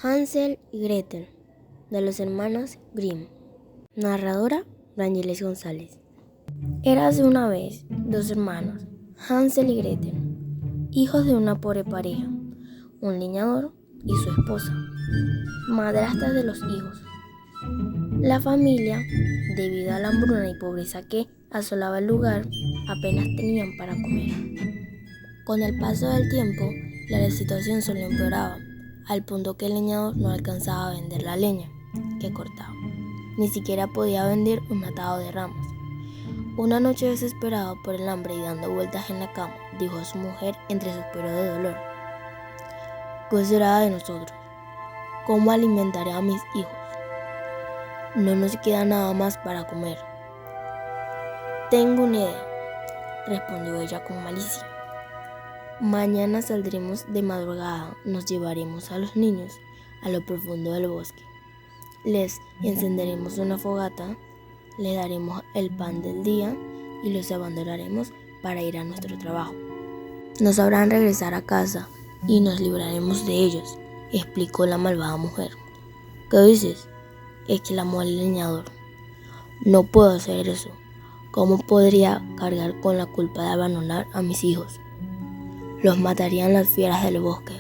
Hansel y Gretel, de los hermanos Grimm. Narradora, Rángeles González. Érase una vez dos hermanos, Hansel y Gretel, hijos de una pobre pareja, un leñador y su esposa, madrastas de los hijos. La familia, debido a la hambruna y pobreza que asolaba el lugar, apenas tenían para comer. Con el paso del tiempo, la situación solo empeoraba, al punto que el leñador no alcanzaba a vender la leña que cortaba. Ni siquiera podía vender un atado de ramas. Una noche, desesperado por el hambre y dando vueltas en la cama, dijo a su mujer entre suspiros de dolor: ¿Qué será de nosotros? ¿Cómo alimentaré a mis hijos? No nos queda nada más para comer. Tengo una idea, respondió ella con malicia. Mañana saldremos de madrugada, nos llevaremos a los niños a lo profundo del bosque. Les encenderemos una fogata, les daremos el pan del día y los abandonaremos para ir a nuestro trabajo. No sabrán regresar a casa y nos libraremos de ellos, explicó la malvada mujer. ¿Qué dices?, exclamó el leñador. No puedo hacer eso. ¿Cómo podría cargar con la culpa de abandonar a mis hijos? Los matarían las fieras del bosque.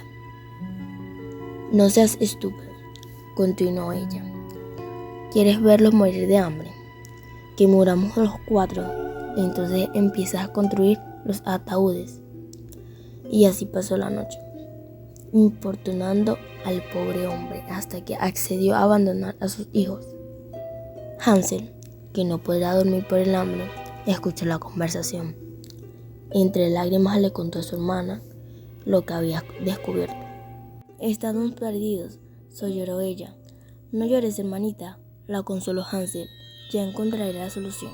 No seas estúpido, continuó ella. ¿Quieres verlos morir de hambre? Que muramos los cuatro, entonces empiezas a construir los ataúdes. Y así pasó la noche, importunando al pobre hombre hasta que accedió a abandonar a sus hijos. Hansel, que no podía dormir por el hambre, escuchó la conversación. Entre lágrimas le contó a su hermana lo que había descubierto. Estamos perdidos, lloró ella. No llores, hermanita, la consoló Hansel. Ya encontraré la solución.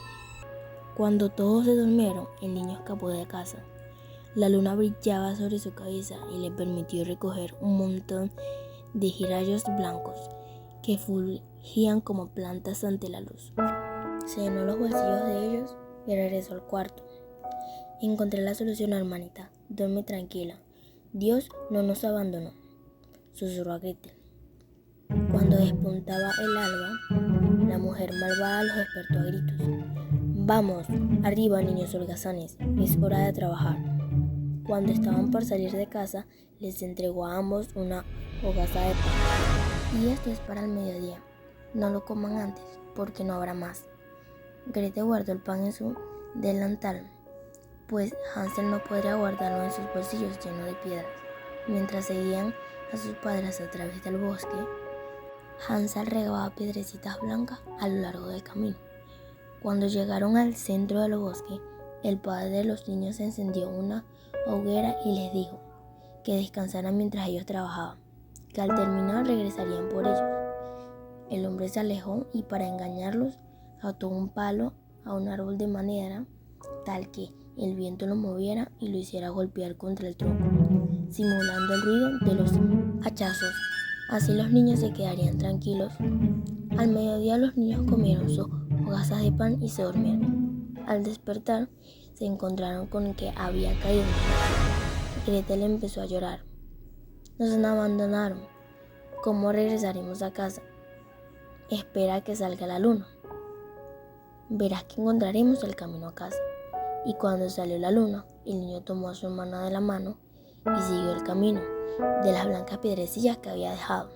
Cuando todos se durmieron, el niño escapó de casa. La luna brillaba sobre su cabeza y le permitió recoger un montón de girallos blancos que fulgían como plantas ante la luz. Se llenó los bolsillos de ellos y regresó al cuarto. Encontré la solución, hermanita. Duerme tranquila. Dios no nos abandonó, susurró a Gretel. Cuando despuntaba el alba, la mujer malvada los despertó a gritos. Vamos, arriba, niños holgazanes, es hora de trabajar. Cuando estaban por salir de casa, les entregó a ambos una hogaza de pan. Y esto es para el mediodía. No lo coman antes, porque no habrá más. Gretel guardó el pan en su delantal, pues Hansel no podría guardarlo en sus bolsillos llenos de piedras. Mientras seguían a sus padres a través del bosque, Hansel regaba piedrecitas blancas a lo largo del camino. Cuando llegaron al centro del bosque, el padre de los niños encendió una hoguera y les dijo que descansaran mientras ellos trabajaban, que al terminar regresarían por ellos. El hombre se alejó y, para engañarlos, ató un palo a un árbol de manera tal que el viento lo moviera y lo hiciera golpear contra el tronco, simulando el ruido de los hachazos. Así los niños se quedarían tranquilos. Al mediodía los niños comieron sus hogazas de pan y se durmieron. Al despertar, se encontraron con que había caído una noche. Gretel empezó a llorar. Nos abandonaron. ¿Cómo regresaremos a casa? Espera a que salga la luna. Verás que encontraremos el camino a casa. Y cuando salió la luna, el niño tomó a su hermana de la mano y siguió el camino de las blancas piedrecillas que había dejado.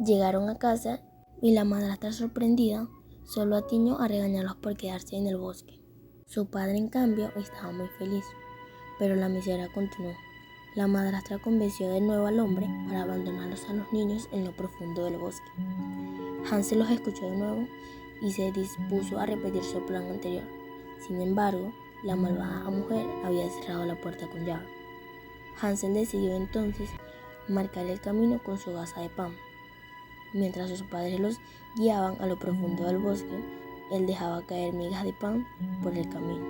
Llegaron a casa y la madrastra, sorprendida, solo atiñó a regañarlos por quedarse en el bosque. Su padre, en cambio, estaba muy feliz, pero la miseria continuó. La madrastra convenció de nuevo al hombre para abandonarlos a los niños en lo profundo del bosque. Hansel los escuchó de nuevo y se dispuso a repetir su plan anterior. Sin embargo, la malvada mujer había cerrado la puerta con llave. Hansel decidió entonces marcar el camino con su hogaza de pan. Mientras sus padres los guiaban a lo profundo del bosque, él dejaba caer migas de pan por el camino.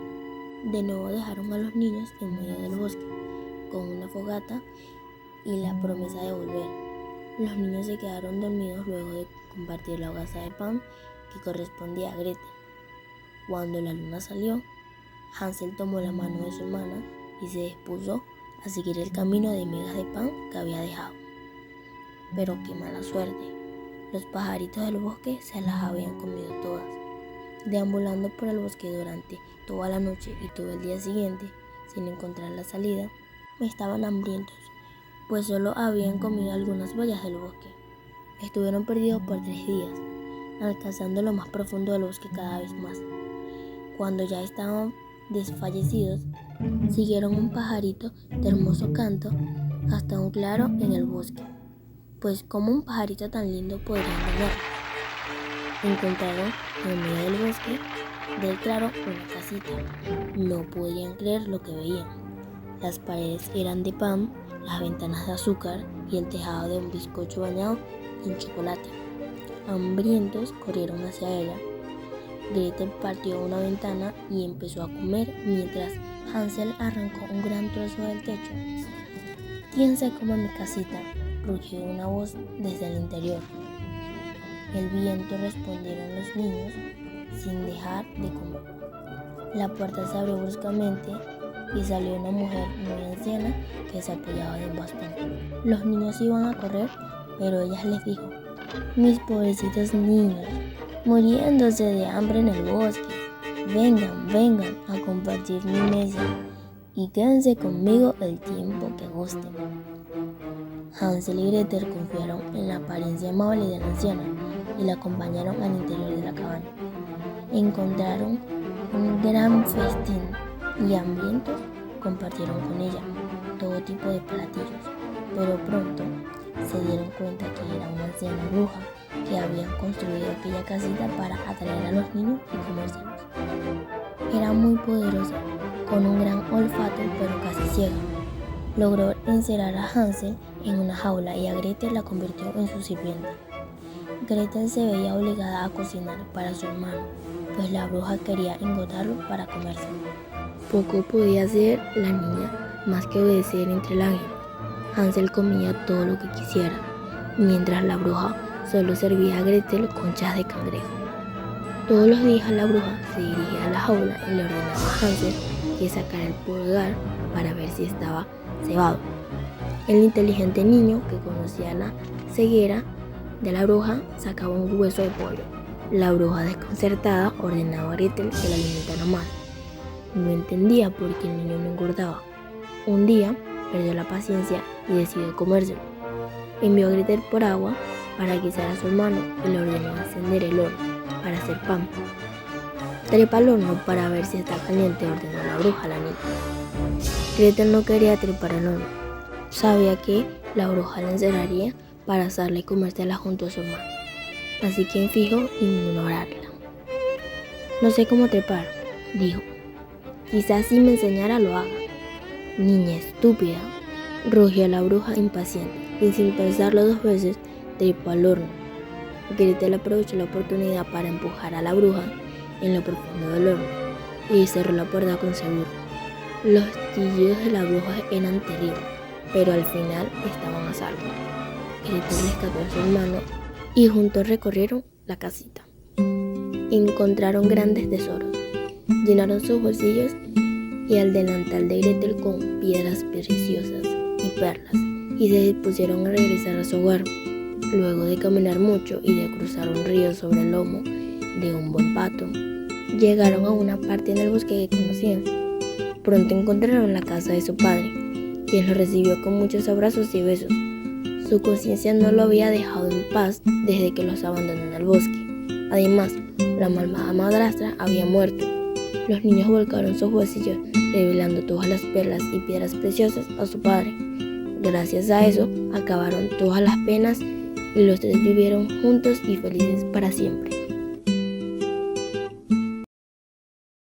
De nuevo dejaron a los niños en medio del bosque, con una fogata y la promesa de volver. Los niños se quedaron dormidos luego de compartir la hogaza de pan que correspondía a Gretel. Cuando la luna salió, Hansel tomó la mano de su hermana y se dispuso a seguir el camino de migas de pan que había dejado. pero qué mala suerte. Los pajaritos del bosque se las habían comido todas. Deambulando por el bosque durante toda la noche y todo el día siguiente, sin encontrar la salida, estaban hambrientos, pues solo habían comido algunas bayas del bosque. Estuvieron perdidos por 3 días, alcanzando lo más profundo del bosque cada vez más. Cuando ya estaban desfallecidos, siguieron un pajarito de hermoso canto hasta un claro en el bosque, pues como un pajarito tan lindo podrían tener. Encontraron en medio del bosque del claro una casita. No podían creer lo que veían. Las paredes eran de pan, las ventanas de azúcar y el tejado de un bizcocho bañado en chocolate. Hambrientos corrieron hacia ella. Gretel partió una ventana y empezó a comer mientras Hansel arrancó un gran trozo del techo. ¿Quién se come mi casita?, rugió una voz desde el interior. El viento, respondieron los niños sin dejar de comer. La puerta se abrió bruscamente y salió una mujer muy anciana que se apoyaba de un bastón. Los niños iban a correr, pero ella les dijo: mis pobrecitos niños, muriéndose de hambre en el bosque, vengan a compartir mi mesa y quédense conmigo el tiempo que gusten. Hansel y Gretel confiaron en la apariencia amable de la anciana y la acompañaron al interior de la cabaña. Encontraron un gran festín y hambrientos compartieron con ella todo tipo de platillos, pero pronto se dieron cuenta que era una anciana bruja que había construido aquella casita para atraer a los niños y comérselos. Era muy poderosa, con un gran olfato pero casi ciega. Logró encerrar a Hansel en una jaula y a Gretel la convirtió en su sirvienta. Gretel se veía obligada a cocinar para su hermano, pues la bruja quería engordarlo para comérselo. Poco podía hacer la niña más que obedecer entre lágrimas. Hansel comía todo lo que quisiera, mientras la bruja solo servía a Gretel conchas de cangrejo. Todos los días la bruja se dirigía a la jaula y le ordenaba a Hansel que sacara el pulgar para ver si estaba cebado. El inteligente niño, que conocía la ceguera de la bruja, sacaba un hueso de pollo. La bruja, desconcertada, ordenaba a Gretel que la alimentara más. No entendía por qué el niño no engordaba. Un día perdió la paciencia y decidió comérselo. Envió a Gretel por agua para guisar a su hermano y le ordenó encender el horno para hacer pan. Trepa al horno para ver si está caliente, ordenó la bruja a la niña. Gretel no quería trepar al horno. Sabía que la bruja la encerraría para asarla y comérsela junto a su hermano, así que fijó ignorarla. No sé cómo trepar, dijo. Quizás si me enseñara lo haga. Niña estúpida, rugió la bruja impaciente, y sin pensarlo 2 veces, trepó al horno. Gretel aprovechó la oportunidad para empujar a la bruja en lo profundo del horno y cerró la puerta con seguro. Los chillidos de la bruja eran terribles, pero al final estaban a salvo. Gretel rescató a su hermano y juntos recorrieron la casita. Encontraron grandes tesoros, llenaron sus bolsillos y el delantal de Gretel con piedras preciosas y perlas, y se dispusieron a regresar a su hogar. Luego de caminar mucho y de cruzar un río sobre el lomo de un buen pato, llegaron a una parte en el bosque que conocían. Pronto encontraron la casa de su padre, quien los recibió con muchos abrazos y besos. Su conciencia no lo había dejado en paz desde que los abandonó en el bosque. Además, la malvada madrastra había muerto. Los niños volcaron sus bolsillos, revelando todas las perlas y piedras preciosas a su padre. Gracias a eso, acabaron todas las penas y los 3 vivieron juntos y felices para siempre.